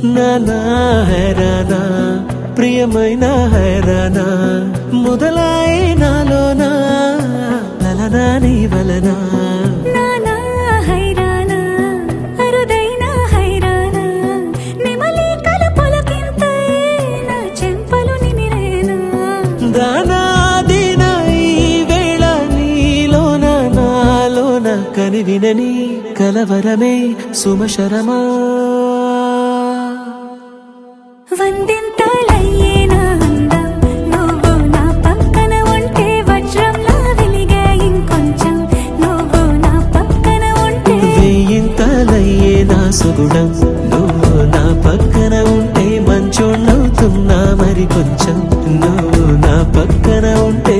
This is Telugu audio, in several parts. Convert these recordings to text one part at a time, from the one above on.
నానా హైరానా ప్రియమైన హైరానా మొదలాయి నాలోనా లలనా నీ వలనా నానా హైరానా అరుదైన హైరానా నెమలి కలుపులకింతై నా చెంపలు నిమిరేనా దానా దిన ఈ వేళ నీలోన నాలోన కనివినని కలవరమే సుమశరమా వందింతలయ్యేనా అందం నువ్వు నా పక్కన ఉంటే వజ్రంలా వెలిగే ఇంకొంచెం నువ్వు నా పక్కన ఉంటే వేయింతలయ్యే నా సుగుణం నువ్వు నా పక్కన ఉంటే మంచోణ్ణవుతున్నా మరి కొంచెం నువ్వు నా పక్కన ఉంటే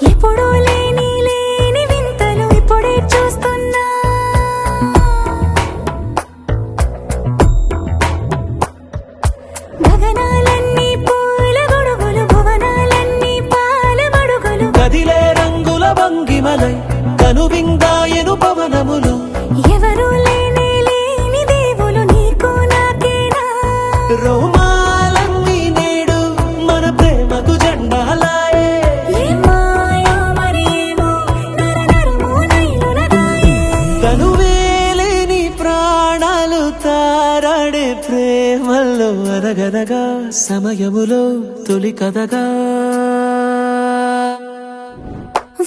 ఎప్పుడూ లేని వింతలు ఇప్పుడే చూస్తున్నా గగనాలన్నీ పూల గొడుగులు భువనాలన్నీ పాల మడుగులు కదిలే రంగుల భంగిమలై కనువిందాయను పవనములు ఎవరూ లేని దేవులు నీకు నాకేనా రోమాలన్నీ నేడు మన ప్రేమకు జెండాలాయే ఏమాయో మరేమో నరనరమో నైలునదాయే కనువేలేని ప్రాణాలు తారాడే ప్రేమల్లో అనగనగా సమయములో తొలి కథగా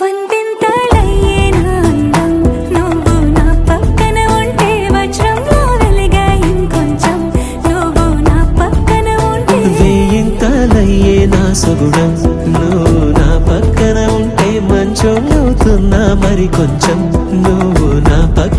వందింతలయ్యేనా అందం నువ్వు నా పక్కన ఉంటే వజ్రంలా వెలిగే ఇంకొంచెం నువ్వు నా పక్కన ఉంటే వేయింతలయ్యే నా సుగుణం నువ్వు నా పక్కన ఉంటే మంచోణ్ణవుతున్నా మరి కొంచెం నువ్వు నా పక్కన